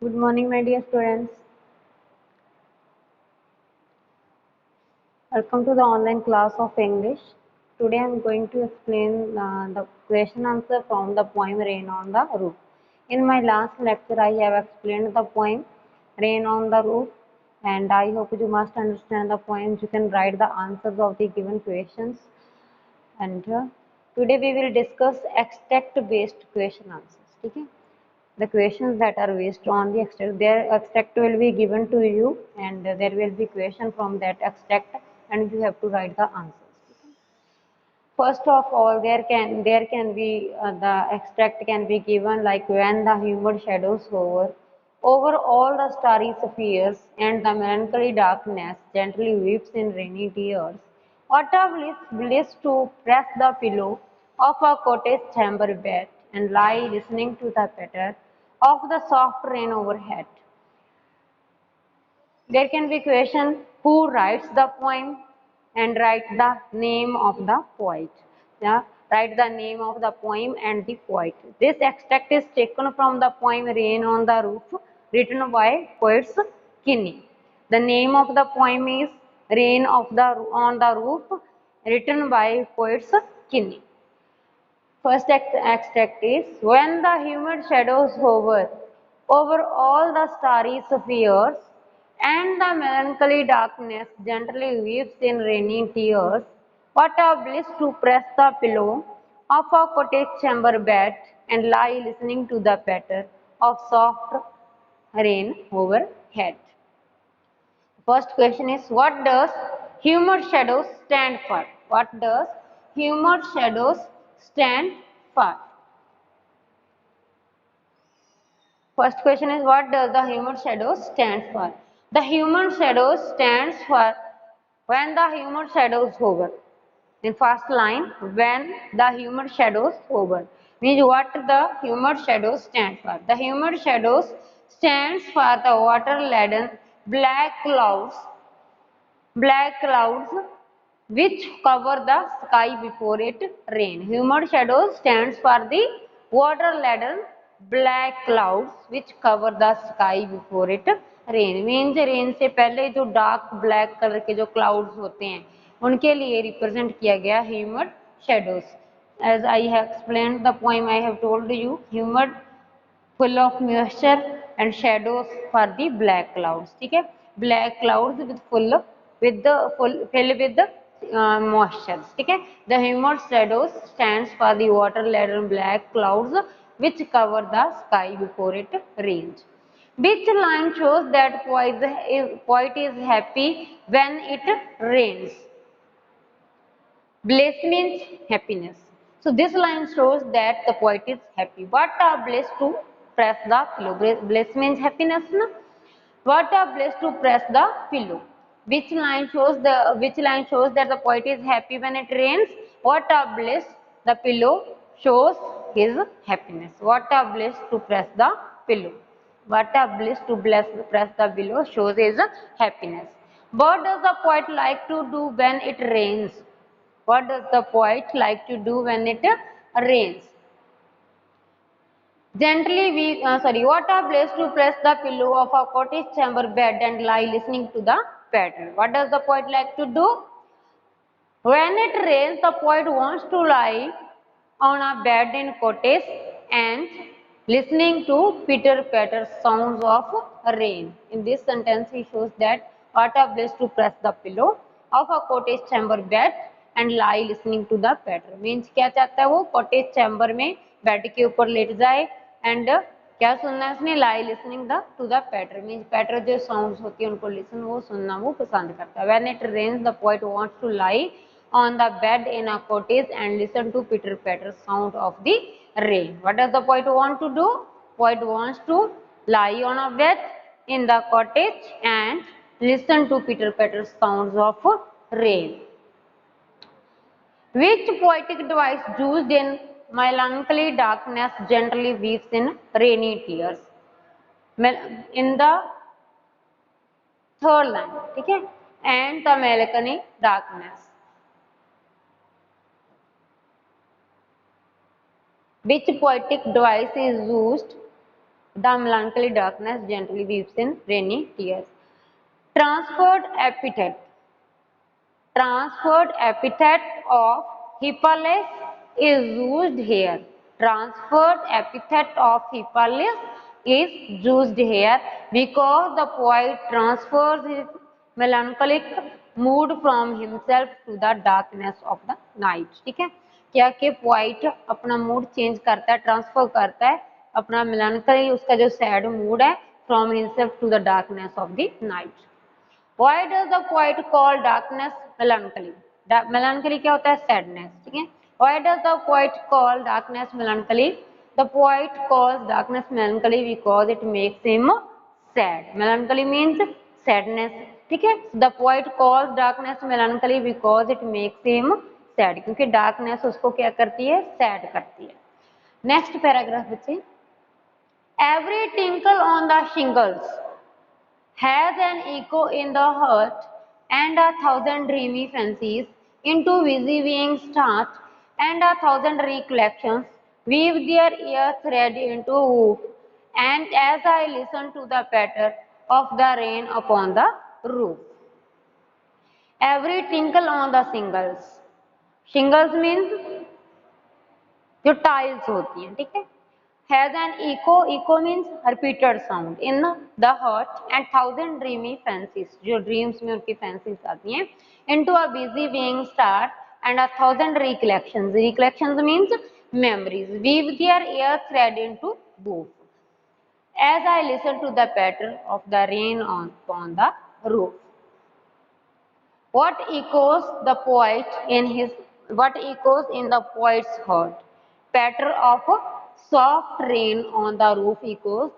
Good morning, my dear students. Welcome to the online class of English. Today I am going to explain the question answer from the poem Rain on the Roof. In my last lecture, I have explained the poem Rain on the Roof, and I hope you must understand the poem. You can write the answers of the given questions. And today we will discuss extract-based question answers. Okay? The questions that are based on the extract, their extract will be given to you, and there will be question from that extract, and you have to write the answers. First of all, there can be the extract can be given like when the humid shadows hover over all the starry spheres, and the melancholy darkness gently weeps in rainy tears. What a bliss to press the pillow of a cottage chamber bed and lie listening to the patter of the soft rain overhead. There can be question who writes the poem and write the name of the poet. Yeah, write the name of the poem and the poet. This extract is taken from the poem Rain on the Roof, written by poets Kinney. The name of the poem is Rain on the Roof, written by poets Kinney. First extract is when the humid shadows hover over all the starry spheres, and the melancholy darkness gently weeps in rainy tears. What a bliss to press the pillow of a cottage chamber bed and lie listening to the patter of soft rain overhead. First question is what does humid shadows stand for? What does humid shadows stand for? First question is what does the humid shadows stand for? The humid shadows stands for when the humid shadows hover. In first line, when the humid shadows hover. Means what the humid shadows stand for? The humid shadows stands for the water-laden black clouds which cover the sky before it rain. Humid shadows stands for the water-laden black clouds which cover the sky before it rain. Means rain से पहले जो dark black color के जो clouds होते हैं उनके लिए represent किया गया humid shadows. As I have explained the poem, I have told you humid full of moisture and shadows for the black clouds. ठीक है, black clouds with filled with the moisture. ठीक है, the humid shadows stands for the water laden black clouds which cover the sky before it rains. Which line shows that poet is happy when it rains? Bliss means happiness. So this line shows that the poet is happy. What a bliss to press the pillow. Bliss means happiness. Na? What a bliss to press the pillow. Which line shows that the poet is happy when it rains? What a bliss the pillow shows his happiness. What a bliss to press the pillow. What a bliss to press the pillow shows his happiness. What does the poet like to do when it rains? What does the poet like to do when it rains? What a place to press the pillow of a cottage chamber bed and lie listening to the patter. What does the poet like to do? When it rains, the poet wants to lie on a bed in cottage and listening to pitter patter sounds of rain. In this sentence, he shows that what a place to press the pillow of a cottage chamber bed and lie listening to the patter. Means क्या चाहता है वो cottage chamber में bed के ऊपर late जाए and क्या सुनना है उसने लाई listening the to the patter means patter जो साउंड्स होती है उनको लिसन वो सुनना वो पसंद करता है. When it rains the poet wants to lie on the bed in a cottage and listen to pitter patter sound of the rain. What does the poet want to do? Poet wants to lie on a bed in the cottage and listen to pitter patter sounds of rain. Which poetic device used in melancholy darkness gently weeps in rainy tears? In the third line, ठीक है, and the melancholy darkness. Which poetic device is used The melancholy darkness gently weeps in rainy tears. Transferred epithet. Transferred epithet of Hippalus is used here. Transferred epithet of Hippalus is used here because the poet transfers his melancholic mood from himself to the darkness of the night. ठीक है, क्या कि poet अपना mood change करता है, transfer करता है अपना melancholy, उसका जो सैड मूड है, from himself to the darkness of the night. Why does the poet call darkness melancholy? Melancholy क्या होता है? Sadness. ठीक है. Why does the poet call darkness melancholy? The poet calls darkness melancholy because it makes him sad. Melancholy means sadness. ठीक है. The poet calls darkness melancholy because it makes him sad. क्योंकि darkness उसको क्या करती है? Sad करती है. Next paragraph बच्चे. Every tinkle on the shingles has an echo in the heart, and 1,000 dreamy fancies into busy wings start, and 1,000 recollections weave their ear thread into woof, and as I listen to the patter of the rain upon the roof. Every tinkle on the shingles. Shingles means जो tiles होती हैं, ठीक है. Has an echo means repeated sound in the heart, and 1,000 dreamy fancies, जो dreams में उनकी fancies आती हैं, into a busy wing start, and 1,000 recollections means memories, weave their ear thread into woof, as I listen to the patter of the rain upon the roof. What echoes in the poet's heart? Patter of soft rain on the roof echoes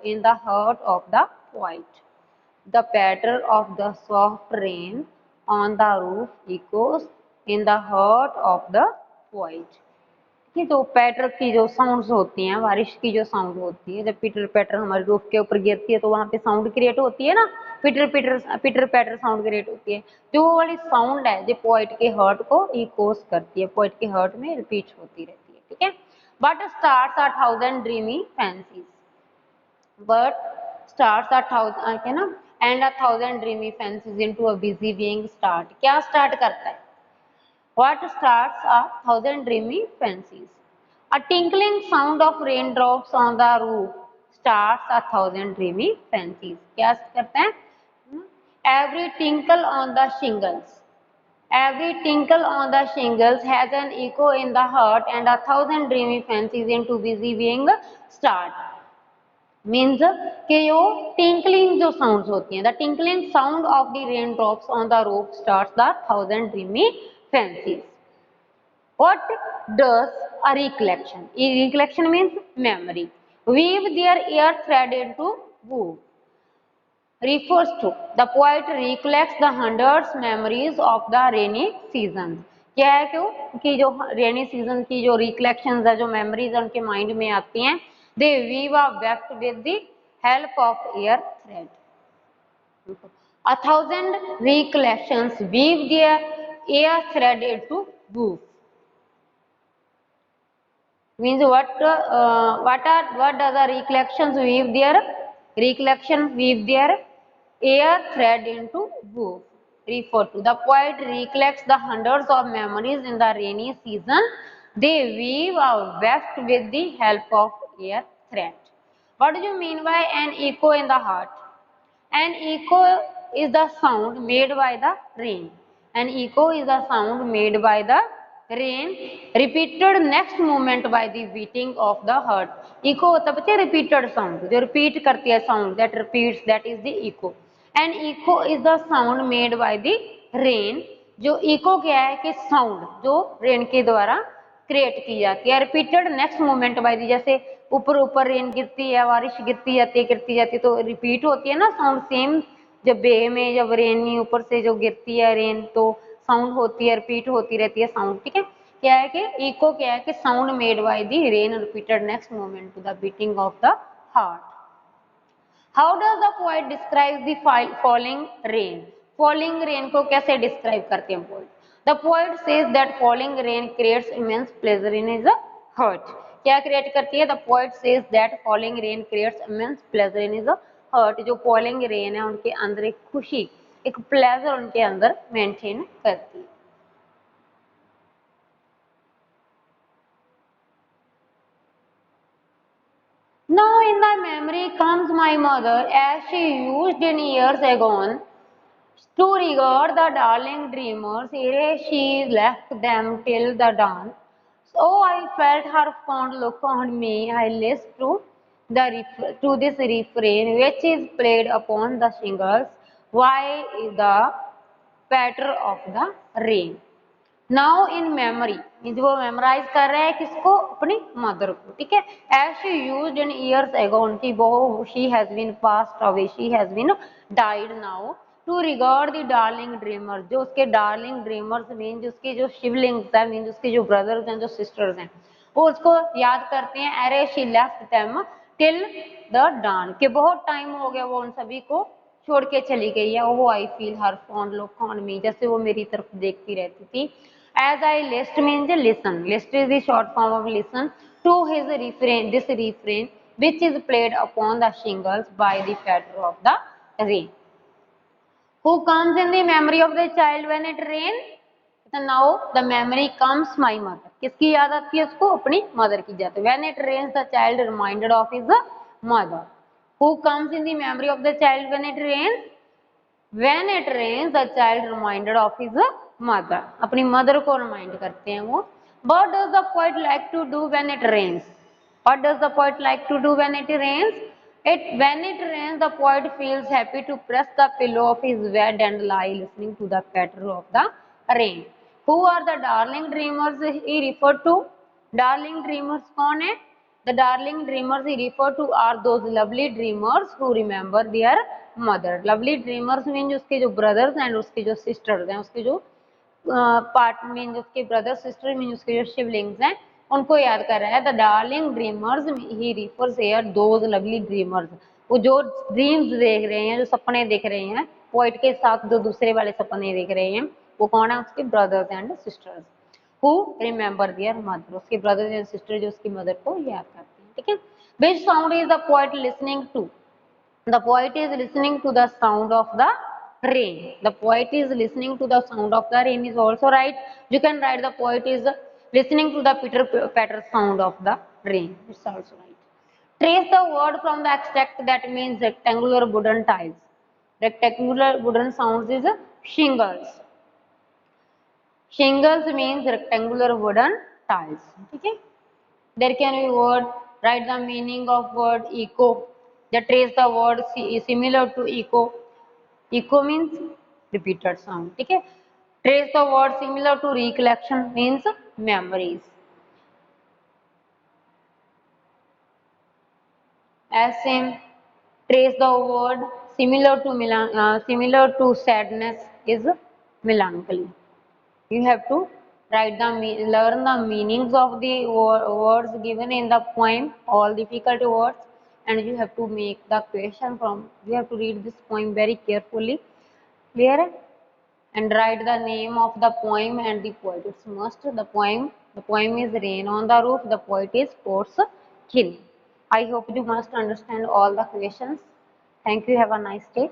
in the heart of the poet. The patter of the soft rain on the roof echoes in the heart of the poet. ये तो पैटर की जो sounds होती हैं, बारिश की जो sound होती है, जब पीटर पैटर हमारे रूफ के ऊपर गिरती है तो वहां पे साउंड क्रिएट होती है ना, पीटर पैटर साउंड क्रिएट होती है, जो वो वाली साउंड है जो पोइट के हर्ट को इकोस करती है, पोइट के हर्ट में रिपीट होती रहती है. ठीक है. But stars are 1,000 dreamy fancies, but stars are 1,000 है ना, and 1,000 dreamy fancies into a busy being start. क्या स्टार्ट करता है? What starts a 1,000 dreamy fancies? A tinkling sound of raindrops on the roof starts a 1,000 dreamy fancies. क्या करते हैं? Every tinkle on the shingles. Every tinkle on the shingles has an echo in the heart, and 1,000 dreamy fancies into busy being start. Means कि यो tinkling जो sounds होती हैं, the tinkling sound of the raindrops on the roof starts the 1,000 dreamy fancies. What does a recollection? A recollection means memory. Weave their ear thread into woof. Refers to the poet recollects the hundreds memories of the rainy season. क्या है क्यों कि जो rainy season की जो recollections है, जो memories है, उनके माइंड में आती हैं. They weave a weft with the help of ear thread. 1,000 recollections weave their ear thread into woof. Means what does the recollections weave their ear thread into woof. Refer to the poet recollects the hundreds of memories in the rainy season. They weave a weft with the help of ear thread. What do you mean by an echo in the heart? An echo is the sound made by the rain. An echo is the sound made by the rain, repeated next moment by the beating of the heart. Echo होता है बच्चे repeated sound, जो repeat करती है sound, that repeats, that is the echo. An echo is the sound made by the rain. जो echo क्या है कि sound जो rain के द्वारा क्रिएट की जाती है, repeated next moment by the, जैसे ऊपर ऊपर रेन गिरती है, बारिश गिरती जाती है तो रिपीट होती है ना साउंड. सेम जब बे में जब रेन ऊपर से जो गिरती है रेन तो साउंड होती है, रिपीट होती रहती है साउंड. ठीक है. क्या है कि इको क्या है कि sound made by the rain repeated next moment to the beating of the heart. How does the poet describe the falling rain? Falling rain को कैसे डिस्क्राइब करते हैं poet? The poet says that falling rain creates immense pleasure in his heart. क्या create करती है? The poet says that falling rain creates immense pleasure in his heart. जो falling rain है उनके अंदर एक खुशी, एक प्लेजर उनके अंदर मेंटेन करती है। Now in the memory comes my mother as she used in years agone to regard the darling dreamers ere she left them till the dawn. So I felt her fond look on me. I listened to this refrain which is played upon the shingles by the patter of the rain. Now in memory means वो memorise कर रहे हैं किसको? अपनी mother को, ठीक है। As she used in years ago, उनकी वो she has been passed away, she has been died now to regard the darling dreamers. जो उसके डार्लिंग ड्रीमर्स मीन उसके जो शिवलिंग्स हैं, मीन उसके जो ब्रदर्स हैं, जो सिस्टर्स हैं, वो उसको याद करते हैं। अरे she left them till the dawn, कि बहुत टाइम हो गया वो उन सभी को छोड़ के चली गई है। वो I feel her fond look on me, जैसे वो मेरी तरफ देखती रहती थी। As I list means listen. List is the short form of listen to his refrain. This refrain which is played upon the shingles by the patter of the rain. Who comes in the memory of the child when it rains? So now the memory comes my mother. किसकी याद आती है उसको? अपनी mother की याद। When it rains, the child reminded of his mother. Who comes in the memory of the child when it rains? When it rains, the child reminded of his mother. अपनी mother को remind करते हैं वो। What does the poet like to do when it rains? What does the poet like to do when it rains? When it rains, the poet feels happy to press the pillow of his bed and lie listening to the patter of the rain. Who are the darling dreamers he referred to? Darling dreamers कौन है? The darling dreamers he referred to are those lovely dreamers who remember their mother. Lovely dreamers means उसके जो brothers and उसके जो sisters हैं, उसके जो part mean उसके ब्रदर सिस्टर मीन उसके जो शिवलिंग्स हैं, उनको याद कर रहा है। The darling dreamers he refers here those lovely dreamers, वो जो ड्रीम्स देख रहे हैं, जो सपने देख रहे हैं, पोइट के साथ जो दूसरे वाले सपने देख रहे हैं, वो कौन है? उसके brothers and sisters who remember their mother. उसके ब्रदर्स एंड सिस्टर जो उसकी मदर को याद करते हैं, ठीक है। Which sound is the poet listening to? The poet is listening to the sound of the rain. The poet is listening to the sound of the rain is also right. You can write the poet is listening to the patter sound of the rain. It's also right. Trace the word from the extract that means rectangular wooden tiles. Rectangular wooden sounds is shingles. Shingles means rectangular wooden tiles. Okay. There can be word. Write the meaning of word echo. The trace the word similar to echo. Echo means repeated sound. ठीक है. Trace the word similar to recollection means memories. As same, trace the word similar to sadness is melancholy. You have to learn the meanings of the words given in the poem, all difficult words, and you have to make the question from. You have to read this poem very carefully, clear, and write the name of the poem and the poet. It's must. The poem is Rain on the Roof. The poet is Ports Kin. I hope you must understand all the questions. Thank you. Have a nice day.